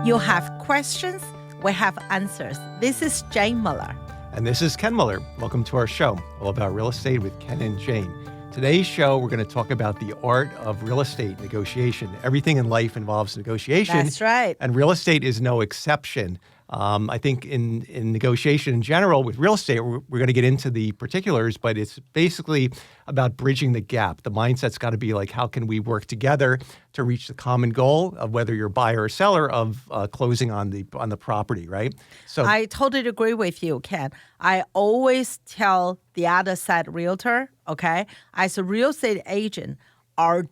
You have questions, we have answers. This is Jane Muller. And this is Ken Muller. Welcome to our show, all about real estate with Ken and Jane. Today's show, we're going to talk about the art of real estate negotiation. Everything in life involves negotiation. That's right. And real estate is no exception. I think in negotiation in general with real estate, we're going to get into the particulars, but it's basically about bridging the gap. The mindset's got to be like, how can we work together to reach the common goal of whether you're buyer or seller of closing on the property, right? So I totally agree with you, Ken. I always tell the other side realtor, okay, as a real estate agent, our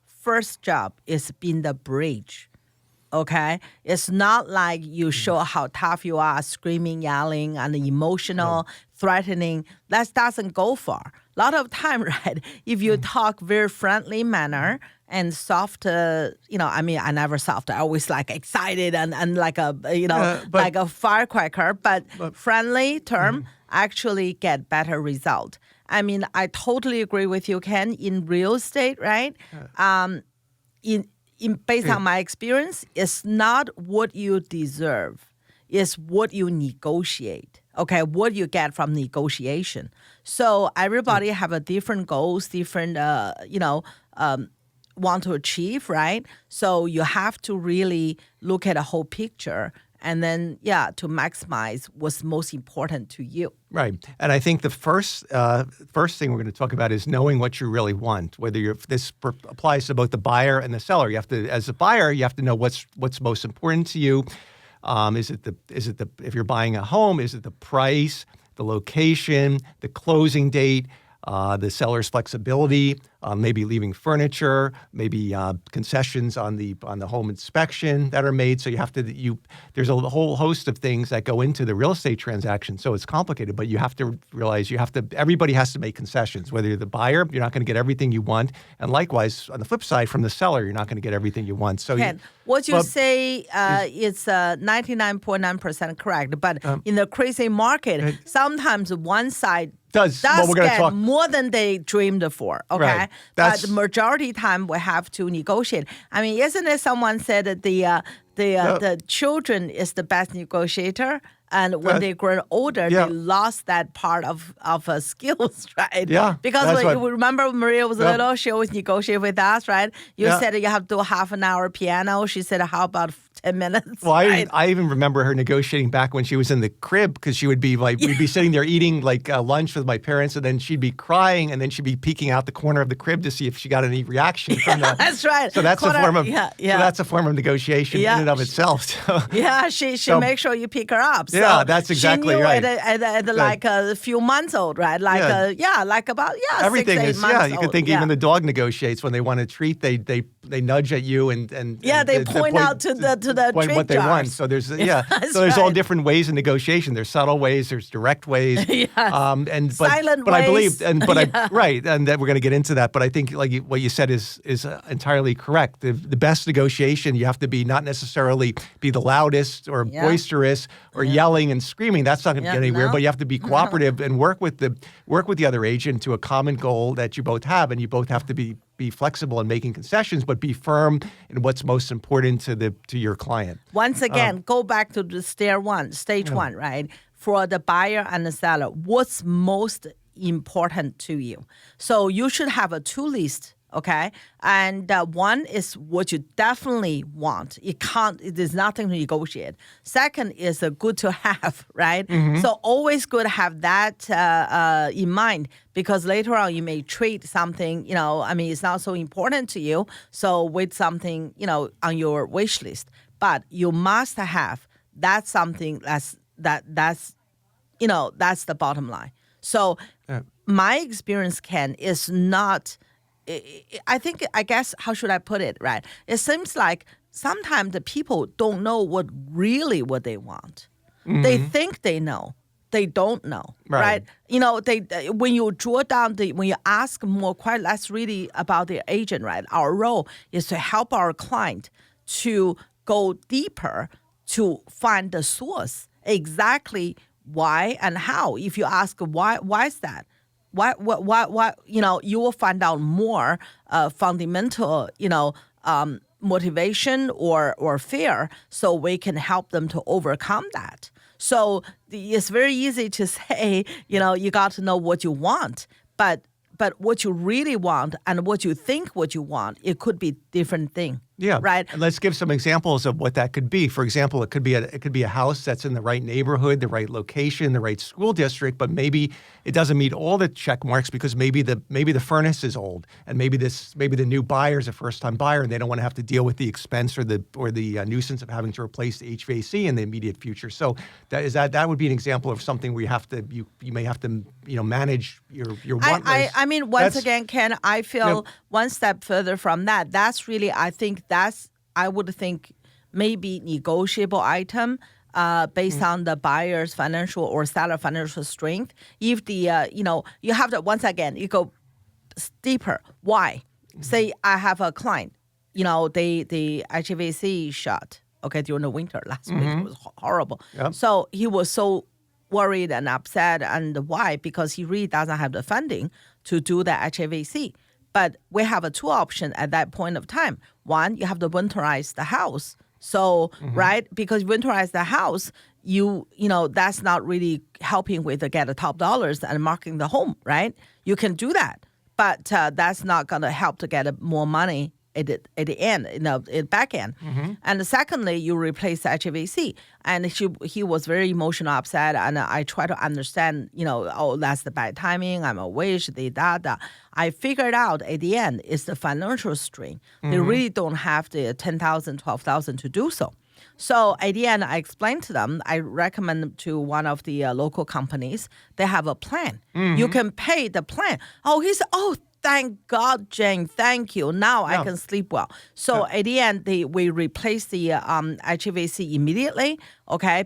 first job is being the bridge. Okay, it's not like you show how tough you are, screaming, yelling, and emotional, threatening. That doesn't go far. A lot of time, right? If you talk very friendly manner and soft, I never soft. I always like excited and like a, like a firecracker. But friendly term actually get better result. I mean, I totally agree with you, Ken. In real estate, right? Based on my experience, it's not what you deserve. It's what you negotiate, okay, what you get from negotiation. So everybody have a different goals, different, want to achieve, right? So you have to really look at a whole picture and then, to maximize what's most important to you. Right. And I think the first thing we're going to talk about is knowing what you really want, whether this applies to both the buyer and the seller. You have to, as a buyer, you have to know what's most important to you. If you're buying a home, is it the price, the location, the closing date, the seller's flexibility, maybe leaving furniture, maybe concessions on the home inspection that are made. So there's a whole host of things that go into the real estate transaction. So it's complicated, but you have to realize everybody has to make concessions. Whether you're the buyer, you're not going to get everything you want, and likewise on the flip side, from the seller, you're not going to get everything you want. So what you say is 99.9% correct, but in the crazy market, sometimes one side does get more than they dreamed for, okay? Right. But the majority time we have to negotiate. I mean, isn't it someone said that the children is the best negotiator? And when they grow older, they lost that part of skills, right? Yeah. Because you remember when Maria was little, she always negotiated with us, right? You said you have to do half an hour piano. She said, how about 10 minutes? Well, right? I even remember her negotiating back when she was in the crib, because she would be like, we'd be sitting there eating like lunch with my parents, and then she'd be crying, and then she'd be peeking out the corner of the crib to see if she got any reaction from that. That's right. So that's a form of so that's a form of negotiation in and of itself. So, she makes sure you pick her up. So that's exactly she knew right. At like a few months old, right? Like about everything 6-8 is months you could think even the dog negotiates when they want a treat. They nudge at you and they point out to the treat what they jars. want. So there's there's all different ways of negotiation. There's subtle ways, there's direct ways, silent but ways. I believe and that we're going to get into that. But I think like what you said is entirely correct. The best negotiation, you have to be not necessarily be the loudest or boisterous or yelling and screaming. That's not going to get anywhere. But you have to be cooperative and work with the other agent to a common goal that you both have, and you both have to be flexible in making concessions, but be firm in what's most important to your client. Once again, go back to the stage one, right? For the buyer and the seller, what's most important to you? So you should have a two list. Okay, and one is what you definitely want. There's nothing to negotiate. Second is good to have, right? Mm-hmm. So always good to have that in mind, because later on you may trade something. It's not so important to you. So with something, on your wish list, but you must have that something that's the bottom line. So my experience, Ken, is not. I guess, how should I put it, right? It seems like sometimes the people don't know what they want. Mm-hmm. They think they know. They don't know, right? When you draw down when you ask more questions, that's really about the agent, right? Our role is to help our client to go deeper to find the source, exactly why and how. If you ask why is that? Why, you will find out more fundamental, motivation or fear, so we can help them to overcome that. So it's very easy to say, you got to know what you want, but what you really want and what you think what you want, it could be different thing. Yeah. Right. And let's give some examples of what that could be. For example, it could be a house that's in the right neighborhood, the right location, the right school district, but maybe it doesn't meet all the check marks because maybe the furnace is old, and maybe the new buyer is a first-time buyer, and they don't want to have to deal with the expense or the nuisance of having to replace the HVAC in the immediate future. So that would be an example of something where you may have to manage your want list. I mean, once again, Ken, I feel one step further from that. That's really, I think I would think maybe negotiable item based on the buyer's financial or seller financial strength. If the, you have to, once again, you go deeper. Why? Say I have a client, the HVAC shut, during the winter last week. It was horrible. Yep. So he was so worried and upset. And why? Because he really doesn't have the funding to do the HVAC. But we have two options at that point of time. One, you have to winterize the house. So, right, because winterize the house, that's not really helping with the get the top dollars and marketing the home, right? You can do that, but that's not going to help to get more money at the end, at back end. And secondly, you replace the HVAC. And he was very emotional, upset, and I try to understand, that's the bad timing, I'm a wish, I figured out at the end it's the financial strain. They really don't have the $10,000, $12,000 to do so. So at the end, I explained to them, I recommend to one of the local companies, they have a plan. You can pay the plan. He said, thank God, Jane. Thank you. Now I can sleep well. So at the end, we replaced the HVAC immediately,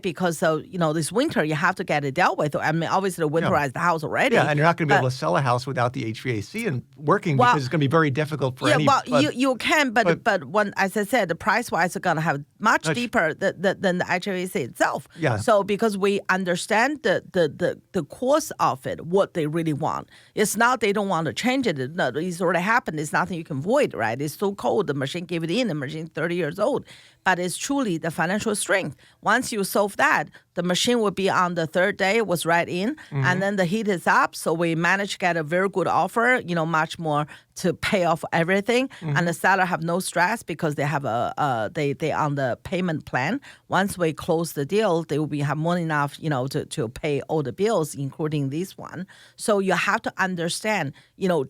because this winter you have to get it dealt with. I mean, obviously winterize the house already. Yeah, and you're not going to be able to sell a house without the HVAC and working because it's going to be very difficult for any. You can, but when, as I said, the price-wise are going to have much deeper than the HVAC itself. Yeah. So because we understand the course of it, what they really want. It's not they don't want to change it. No, it's already happened. It's nothing you can avoid, right? It's so cold. The machine gave it in. The machine 30 years old. But it's truly the financial strength. Once you solve that, the machine will be on the third day, was right in, and then the heat is up. So we managed to get a very good offer, much more to pay off everything. And the seller have no stress because they have they on the payment plan. Once we close the deal, they will have more than enough, to pay all the bills, including this one. So you have to understand,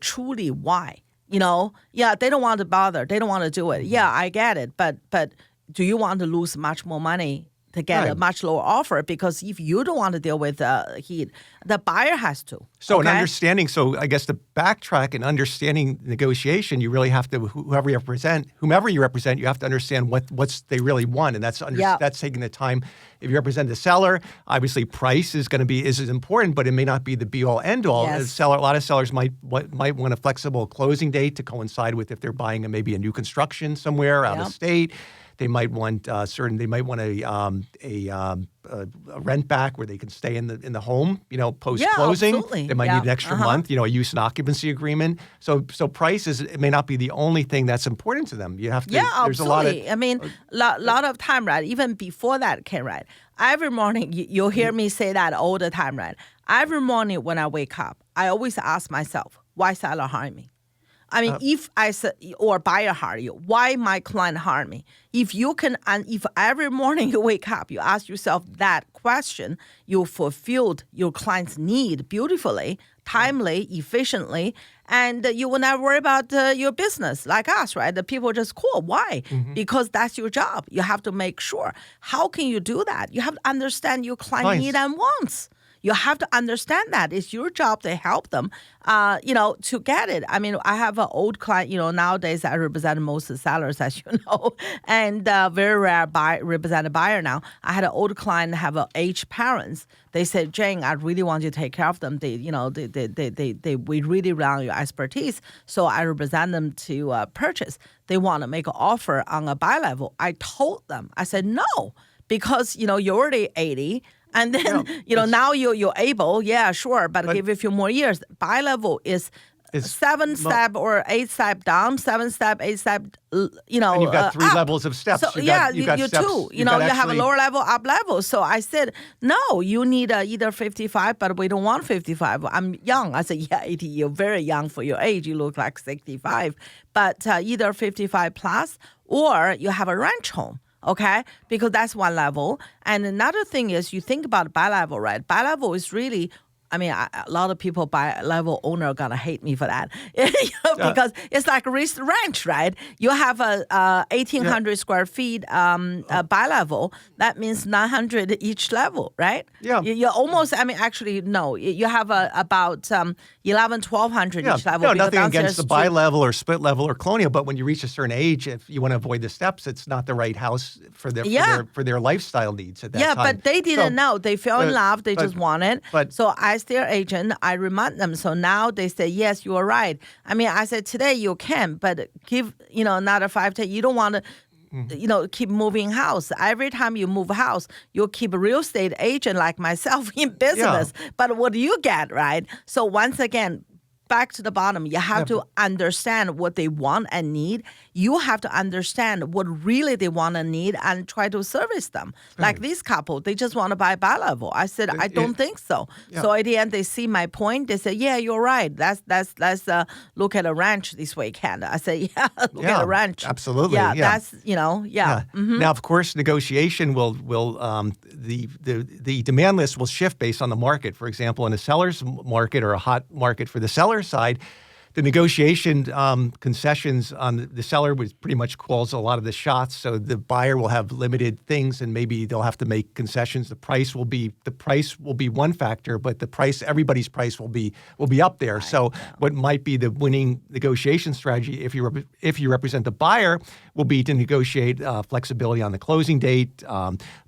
truly why. They don't want to bother. They don't want to do it. Yeah, I get it. But do you want to lose much more money to get a much lower offer? Because if you don't want to deal with heat, the buyer has to. So an understanding, I guess to backtrack and understanding negotiation, you really have to, whomever you represent, you have to understand what's they really want. And that's taking the time. If you represent the seller, obviously price is important, but it may not be the be all end all. Yes. A lot of sellers might want a flexible closing date to coincide with if they're buying maybe a new construction somewhere out of state. They might want a rent back where they can stay in the home, post closing. Absolutely. They might need an extra month, a use and occupancy agreement. So price it may not be the only thing that's important to them. You have to. Yeah, there's absolutely. A lot of, lot of time, right? Even before that, Ken, right? Every morning, you'll hear me say that all the time, right? Every morning when I wake up, I always ask myself, why seller harm me? I mean, if I said, or buyer hire you, why my client harm me? If you can, and if every morning you wake up, you ask yourself that question, you fulfilled your client's need beautifully, timely, efficiently, and you will never worry about your business like us, right? The people just call. Why? Because that's your job. You have to make sure. How can you do that? You have to understand your client need and wants. You have to understand that. It's your job to help them, to get it. I mean, I have an old client, nowadays I represent most sellers, as you know, and very rare represent a buyer now. I had an old client have aged parents. They said, Jane, I really want you to take care of them. We really rely on your expertise. So I represent them to purchase. They want to make an offer on a buy level. I told them, I said, no, because, you're already 80. And then, now you're able, yeah, sure, but give a few more years. Buy level is 7-step or 8-step down, 7-step, 8-step, And you've got three up. levels of steps. So You've got you steps. too. You've You got have a actually- lower level, up level. So I said, no, you need either 55, but we don't want 55. I'm young. I said, yeah, 80, you're very young for your age. You look like 65. But either 55 plus or you have a ranch home. Okay, because that's one level. And another thing is you think about bi-level, right? Bi-level is really, a lot of people bi-level owner are gonna hate me for that, because it's like ranch, right? You have a 1,800 square feet bi-level. That means 900 each level, right? Yeah. You're almost. Actually, no. You have about 1,100 each level. No, because nothing against downstairs the street- bi-level or split level or colonial, but when you reach a certain age, if you want to avoid the steps, it's not the right house for their lifestyle needs at that time. But they didn't know. They fell in love. They just wanted. but- So as their agent, I remind them. So now they say, yes, you are right. I said, today you can, but give, another 5, 10. You don't want to, keep moving house. Every time you move house, you'll keep a real estate agent like myself in business. But what do you get, right? So once again, back to the bottom, you have to understand what they want and need. You have to understand what really they want and need and try to service them. Like this couple, they just want to buy bi-level. I said, I don't think so. So at the end, they see my point. They say, yeah, you're right. Let's look at a ranch this weekend. I say, yeah, look at a ranch. Absolutely. Yeah, yeah. that's, Mm-hmm. Now, of course, negotiation will the demand list will shift based on the market. For example, in a seller's market or a hot market for the seller's side, the negotiation concessions on the seller was pretty much calls a lot of the shots. So the buyer will have limited things, and maybe they'll have to make concessions. The price will be one factor, but everybody's price will be up there. So what might be the winning negotiation strategy if you represent the buyer will be to negotiate flexibility on the closing date,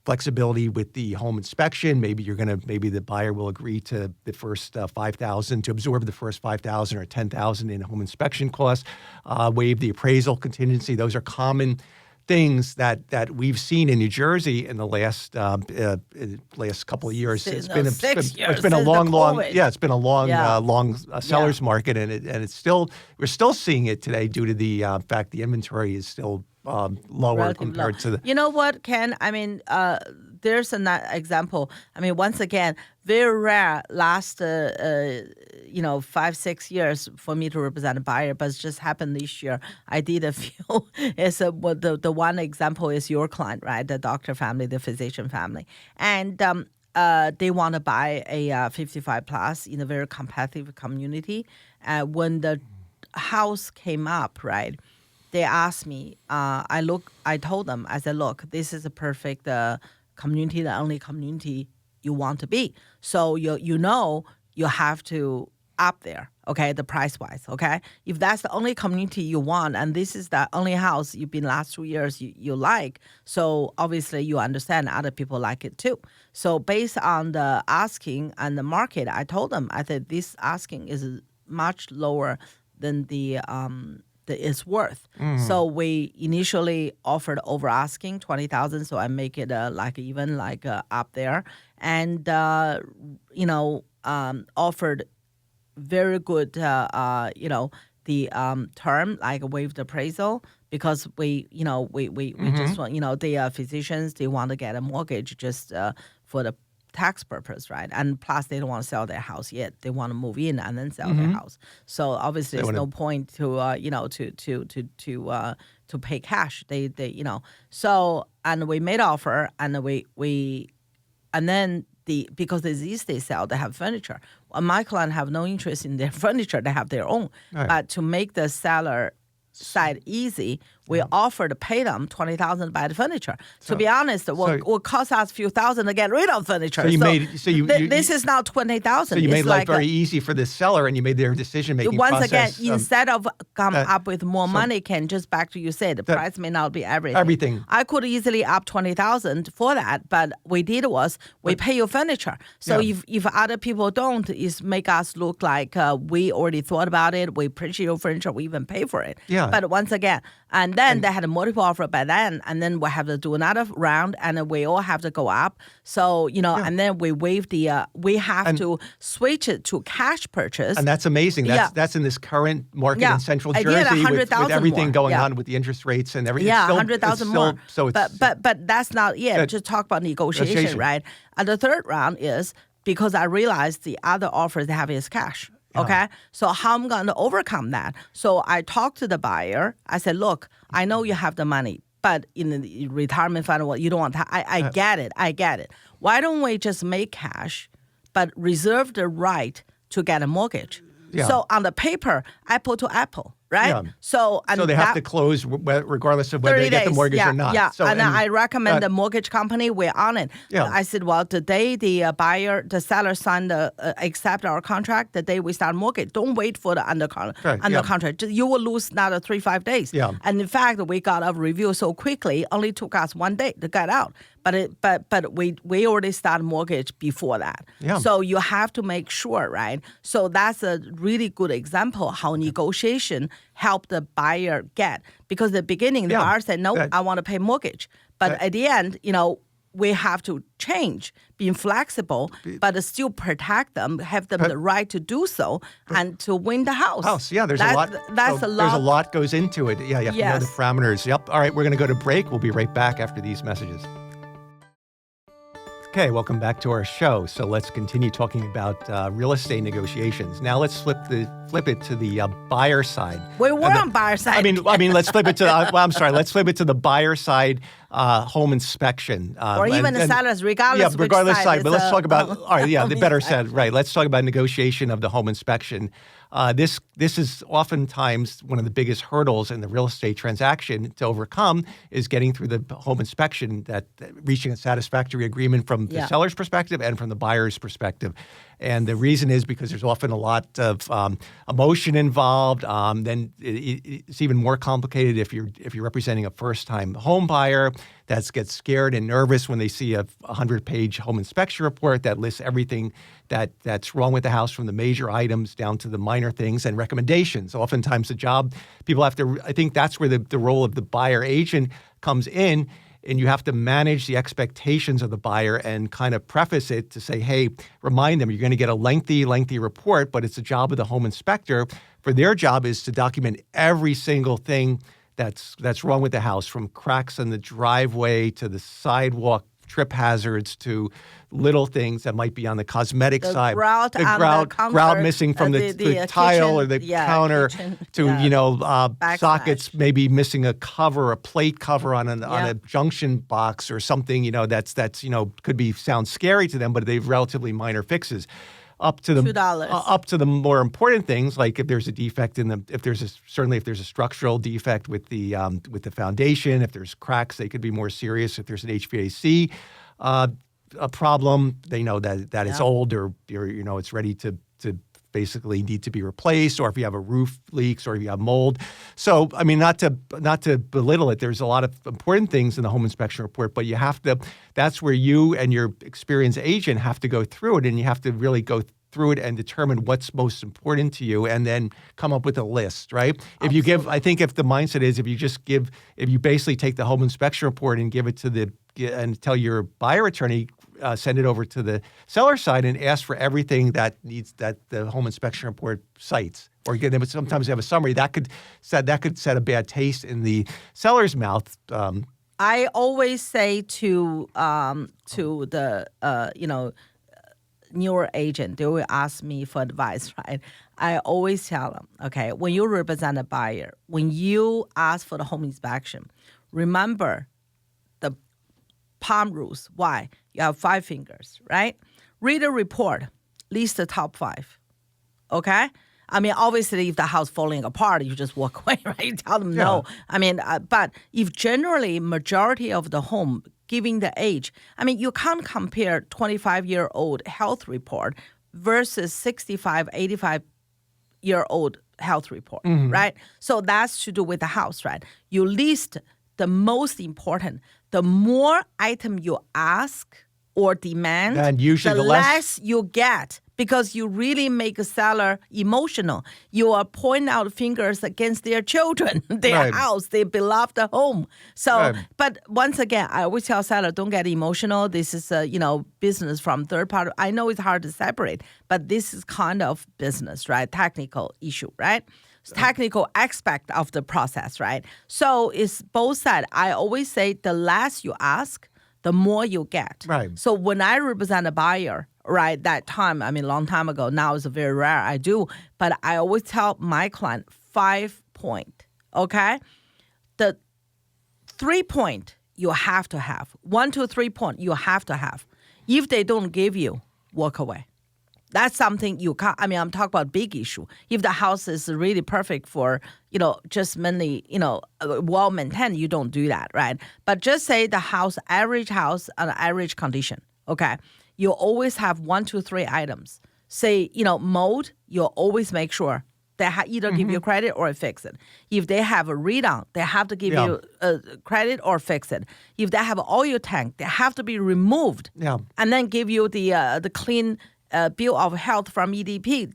flexibility with the home inspection. Maybe the buyer will agree to the first $5,000 to absorb the first $5,000 or $10,000 in home inspection costs, waive the appraisal contingency. Those are common things that we've seen in New Jersey in the last couple of years. It's been a long seller's market, and we're still seeing it today due to the fact the inventory is still lower Relatively compared low. to the. You know what, Ken? There's an example. Once again, very rare last 5-6 years for me to represent a buyer, but it just happened this year. I did a few. The one example is your client, right? The doctor family, the physician family, and they want to buy a 55 plus in a very competitive community. When the house came up, right? They asked me, I told them, I said, look, this is a perfect community, the only community you want to be. So you have to up there, okay, the price-wise, okay? If that's the only community you want, and this is the only house you've been last 2 years you like, so obviously you understand other people like it too. So based on the asking and the market, I told them, I said, this asking is much lower than the it's worth. So we initially offered over asking 20,000. So I make it up there, and offered very good the term like waived appraisal, because we just want the physicians, they want to get a mortgage just for the tax purpose, right? And plus, they don't want to sell their house yet. They want to move in and then sell their house. So obviously, there's no point to to pay cash. They So, and we made offer, and then because these they sell, they have furniture. Well, my client have no interest in their furniture. They have their own. Right. But to make the seller side easy, we offer to pay them $20,000 to buy the furniture. To be honest, it will cost us a few thousand to get rid of furniture. This is now $20,000. So you made life very easy for the seller, and you made their decision-making process. Once again, instead of come up with more money, Ken, just back to you said, the price may not be everything. I could easily up $20,000 for that, but we did was we pay your furniture. So if other people don't, it make us look like we already thought about it. We appreciate your furniture. We even pay for it. Yeah. But once again, and And then they had a multiple offer by then, and then we have to do another round, and then we all have to go up. So, and then we waive we have to switch it to cash purchase. And that's amazing. That's in this current market in Central Jersey with everything going on with the interest rates and everything. Yeah, 100,000 more. So but that's not it. Just talk about negotiation, right? And the third round is because I realized the other offers they have is cash. Okay, so how I'm going to overcome that? So I talked to the buyer. I said, look, I know you have the money, but in the retirement fund, you don't want that. I get it. Why don't we just make cash, but reserve the right to get a mortgage? Yeah. So on the paper, apple to apple, right? Yeah. So they have to close regardless of whether they get the mortgage or not. Yeah, so, and I recommend the mortgage company, we're on it. Yeah. I said, well, the day the seller signed accept our contract, the day we start mortgage, don't wait for the under contract. You will lose another 3-5 days. Yeah. And in fact, we got a review so quickly, only took us 1 day to get out. But we already started mortgage before that. Yeah. So you have to make sure, right? So that's a really good example how negotiation help the buyer get. Because at the beginning, the buyer said, no, I want to pay mortgage. But at the end, we have to change, being flexible, but still protect them, have them the right to do so, and to win the house. Yeah, there's a lot. There's a lot goes into it. Yeah, you have to know the parameters. Yep. All right, we're going to go to break. We'll be right back after these messages. Okay, welcome back to our show. So let's continue talking about real estate negotiations. Now let's flip it to the buyer side. We're on buyer side. I mean, let's flip it to. Let's flip it to the buyer side home inspection, or even the sellers, regardless. Yeah, regardless side. But let's talk about. All right, the better said. Right. Let's talk about negotiation of the home inspection. This is oftentimes one of the biggest hurdles in the real estate transaction to overcome is getting through the home inspection, that reaching a satisfactory agreement from the seller's perspective and from the buyer's perspective. And the reason is because there's often a lot of emotion involved. Then it's even more complicated if you're representing a first-time home buyer that gets scared and nervous when they see a 100-page home inspection report that lists everything that's wrong with the house, from the major items down to the minor things and recommendations. Oftentimes the job, people have to, I think that's where the role of the buyer agent comes in, and you have to manage the expectations of the buyer and kind of preface it to say, hey, remind them you're going to get a lengthy report, but it's the job of the home inspector. For their job is to document every single thing that's wrong with the house, from cracks in the driveway to the sidewalk trip hazards to little things that might be on the cosmetic side. Grout missing from the tile or the counter to sockets maybe missing a cover, a plate cover on a junction box or something. That's sound scary to them, but they're relatively minor fixes. Up to the more important things, like if there's a defect if there's a structural defect with the foundation, if there's cracks, they could be more serious. If there's an HVAC a problem, they know that it's old or it's ready to basically need to be replaced, or if you have a roof leaks or if you have mold. So, I mean, not to belittle it, there's a lot of important things in the home inspection report, but that's where you and your experienced agent have to go through it, and you have to really go through it and determine what's most important to you, and then come up with a list, right? If you give, I think if the mindset is, if you basically take the home inspection report and give it and tell your buyer attorney, send it over to the seller side and ask for everything that the home inspection report cites. Or sometimes you have a summary that could set a bad taste in the seller's mouth. I always say to the newer agent, they will ask me for advice, right? I always tell them, okay, when you represent a buyer, when you ask for the home inspection, remember the palm rules. Why? You have 5 fingers, right? Read the report, list the top 5, okay? I mean, obviously, if the house falling apart, you just walk away, right? You tell them no. I mean, but if generally majority of the home, given the age, I mean, you can't compare 25-year-old health report versus 65, 85-year-old health report, right? So that's to do with the house, right? You list the most important. The more item you ask, or demand, And usually the less you get, because you really make a seller emotional. You are pointing out fingers against their children, their Right. house, their beloved home. So, Right. but once again, I always tell seller, don't get emotional. This is business from third party. I know it's hard to separate, but this is kind of business, right? Technical issue, right? Technical aspect of the process, right? So it's both sides. I always say the less you ask, the more you get. Right. So when I represent a buyer, right, that time, I mean, long time ago, now it's very rare I do, but I always tell my client 5 point, okay? The 3 point you have to have. 1 to 3 point you have to have. If they don't give you, walk away. That's something you can't, I mean, I'm talking about big issue. If the house is really perfect for, just mainly, well-maintained, you don't do that, right? But just say the average house, an average condition, okay? You always have 1 to 3 items. Say, mold, you'll always make sure they either give you credit or fix it. If they have a read-on, they have to give you credit or fix it. If they have an oil tank, they have to be removed and then give you the clean bill of health from DEP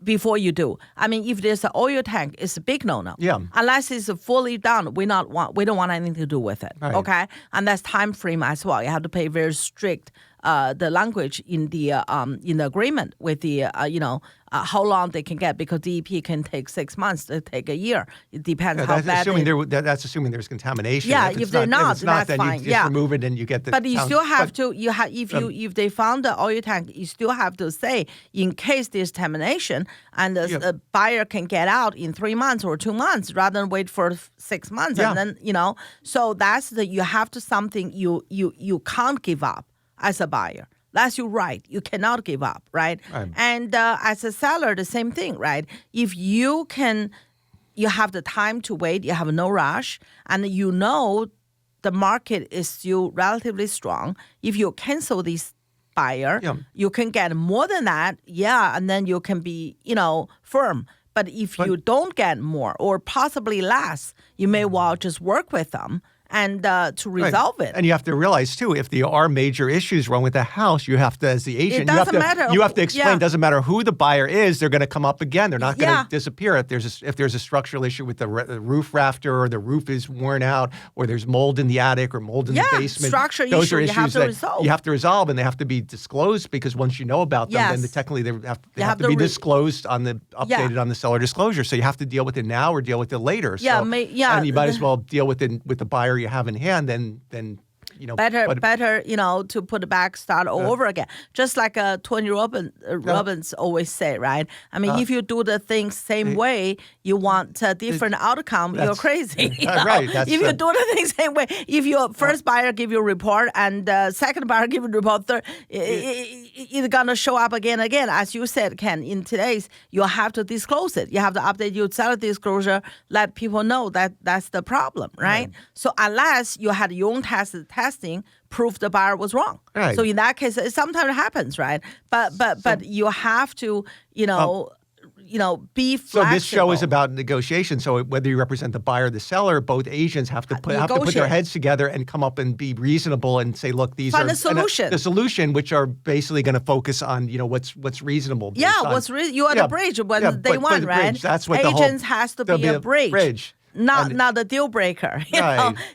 before you do. I mean, if there's an oil tank, it's a big no-no. Yeah. Unless it's fully done, we don't want anything to do with it. Right. Okay, and that's time frame as well. You have to pay very strict the language in the agreement with the how long they can get, because DEP can take 6 months to take a year. It depends how bad. That's assuming there's contamination. Yeah, if they're not, if it's not, that's then fine. you just remove it and you get the. But you still have to. If they found the oil tank, you still have to say, in case there's contamination, and the buyer can get out in 3 months or 2 months rather than wait for 6 months, and then So that's you have to something you can't give up as a buyer. That's your right. You cannot give up, right? And as a seller, the same thing, right? If you have the time to wait, you have no rush, and the market is still relatively strong. If you cancel this buyer, you can get more than that, and then you can be, firm. But if you don't get more or possibly less, you may well just work with them and to resolve it. And you have to realize, too, if there are major issues wrong with the house, you have to, as the agent, you have to explain, it doesn't matter who the buyer is, they're going to come up again. They're not going to disappear. If there's a structural issue with the roof rafter, or the roof is worn out, or there's mold in the attic or mold in the basement. Structure those issue are you have issues to that resolve. you have to resolve, and they have to be disclosed, because once you know about them, then technically they have to be disclosed updated on the seller disclosure. So you have to deal with it now or deal with it later. And you might as well deal with it with the buyer you have in hand than better, to put it back, start all over again. Just like Tony Robbins always say, right? I mean, if you do the things same way, you want a different outcome, you're crazy. Right. If you do the things same way, if your first buyer give you a report and second buyer give you a report, third, it's gonna show up again. As you said, Ken, in today's, you have to disclose it. You have to update your seller disclosure, let people know that that's the problem, right? So unless you had your own testing, prove the buyer was wrong. Right. So in that case, it sometimes happens, right? But you have to, be flexible. So this show is about negotiation. So whether you represent the buyer or the seller, both agents have to put their heads together and come up and be reasonable and say, look, these Find are a solution. The solution, which are basically going to focus on what's reasonable. You are the bridge when they want, right? That's what agents has to be a bridge. Not a deal breaker.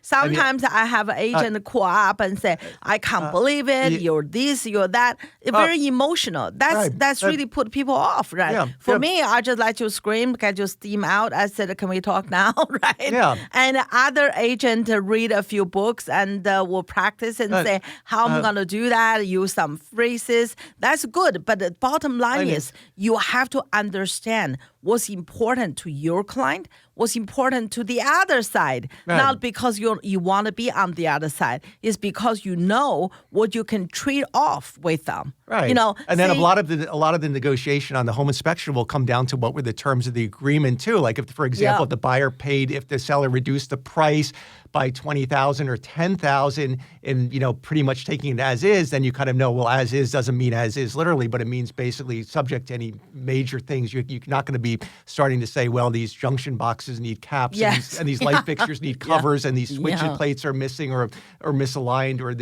Sometimes I have an agent call up and say, "I can't believe it. You're this, you're that." It's very emotional. That's really put people off, right? For me, I just like to scream, get your steam out. I said, "Can we talk now?" Right? Yeah. And other agent read a few books and will practice and say, "How I'm gonna do that?" Use some phrases. That's good, but the bottom line is you have to understand what's important to your client, what's important to the other side. Right. Not because you want to be on the other side. It's because you know what you can trade off with them. Right. And then a lot of the negotiation on the home inspection will come down to what were the terms of the agreement too. Like if, for example, if the buyer paid, if the seller reduced the price by $20,000 or $10,000 and, pretty much taking it as is, then you kind of know, well, as is doesn't mean as is literally, but it means basically subject to any major things. You're not going to be starting to say, well, these junction box boxes need caps, Yes. and these light fixtures need covers, and these switch Yeah. plates are missing or misaligned, or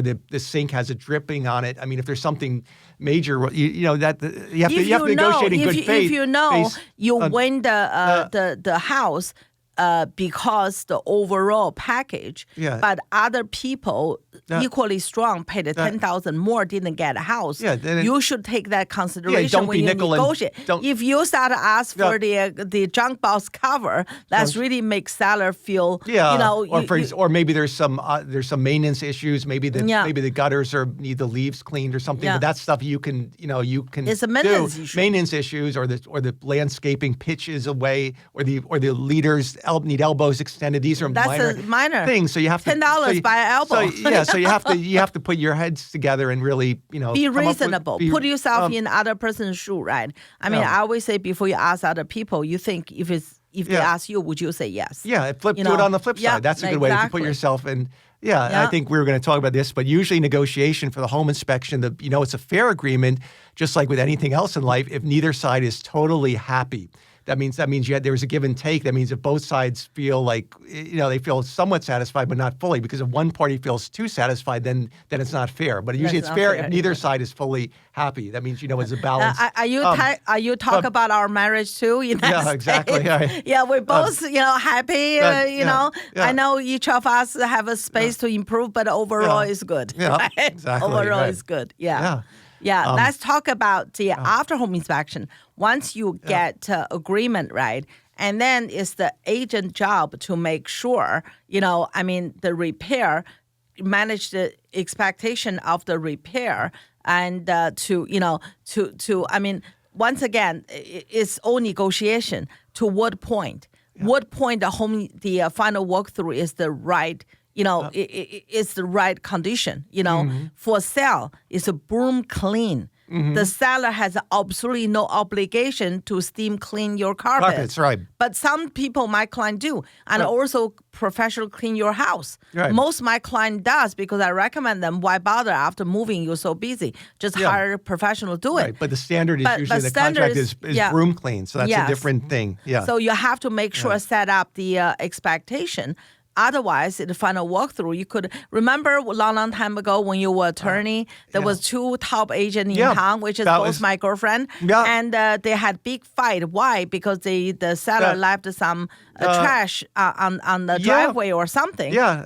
the sink has a dripping on it. I mean, if there's something major, you have to negotiate in good faith. If you know based you on- win the house because the overall package, Yeah. but other people Yeah. equally strong paid the 10,000 more, didn't get a house. Yeah, then you should take that consideration don't when be you nickel and- negotiate. don't- If you start to ask for the junk box cover, that's really makes seller feel or maybe there's some maintenance issues. Maybe the gutters need the leaves cleaned or something. Yeah. But that's stuff you can It's a maintenance do. issue. Maintenance issues or the landscaping pitch is away or the leaders need elbows extended. These are That's minor things. So you have to $10 by elbow. So you have to put your heads together and really be come up with- reasonable. Put yourself in other person's shoe, right? I mean, I always say before you ask other people, you think if they ask you, would you say yes? Yeah, do it on the flip side. That's a good way to put yourself in. Yeah, I think we were going to talk about this, but usually negotiation for the home inspection, it's a fair agreement, just like with anything else in life, if neither side is totally happy. That means there was a give and take. That means if both sides feel like, they feel somewhat satisfied, but not fully, because if one party feels too satisfied, then it's not fair. But usually it's fair if neither side is fully happy. That means, it's a balance. Are you talk about our marriage too? Yeah, exactly. Right. Yeah, we're both, happy, I know each of us have a space to improve, but overall is good. Yeah, right? exactly. Overall right. is good. Yeah, let's talk about the after home inspection. Once you get agreement, right, and then it's the agent job to make sure, the repair, manage the expectation of the repair, and once again, it's all negotiation. To what point? What point the final walkthrough is the right. It's the right condition. For sale, it's a broom clean. The seller has absolutely no obligation to steam clean your carpet. Carpets, right. But some people, my client do, and also professional clean your house. Right. Most my client does because I recommend them. Why bother after moving? You're so busy. Just hire a professional to do it. Right, but the standard is But usually the standard contract is- is yeah. broom clean, so that's a different thing. Yeah. So you have to make sure set up the expectation. Otherwise, in the final walkthrough, you could remember a long time ago when you were attorney, there was two top agents in town, which is both my girlfriend, and they had big fight. Why? Because the seller left some trash on the driveway or something. Yeah,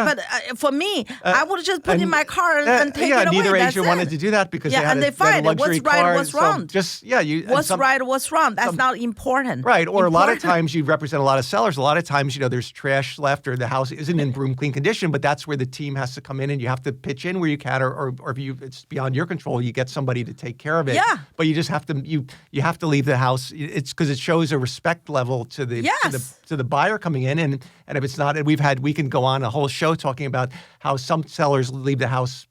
but for me, I would just put in my car and take it away. Neither That's agent it. wanted to do that because and they they had fight. a luxury What's right? car, What's so wrong? What's right? What's wrong? That's not important. Right, or a lot of Important. times you represent a lot of sellers. A lot of times, there's trash left or the house isn't in broom clean condition, but that's where the team has to come in and you have to pitch in where you can, or if it's beyond your control, you get somebody to take care of it. Yeah. But you just have to you have to leave the house. It's because it shows a respect level to the to the buyer coming in, and if it's not, and we can go on a whole show talking about how some sellers leave the house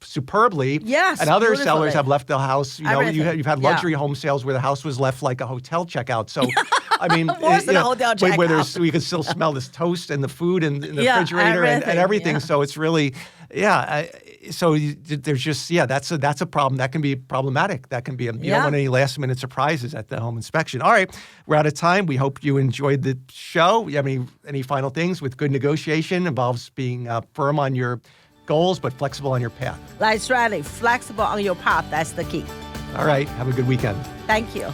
superbly. Yes, and other beautifully. sellers have left the house. Everything. You've had luxury home sales where the house was left like a hotel checkout. So, I mean, Worse than a hotel where checkout. we can still smell this toast and the food and the Yeah, refrigerator and everything. yeah. So it's really, there's just that's a problem that can be problematic. That can be you don't want any last minute surprises at the home inspection. All right, we're out of time. We hope you enjoyed the show. You have any final things? With good negotiation involves being firm on your goals, but flexible on your path. That's right. Flexible on your path. That's the key. All right. Have a good weekend. Thank you.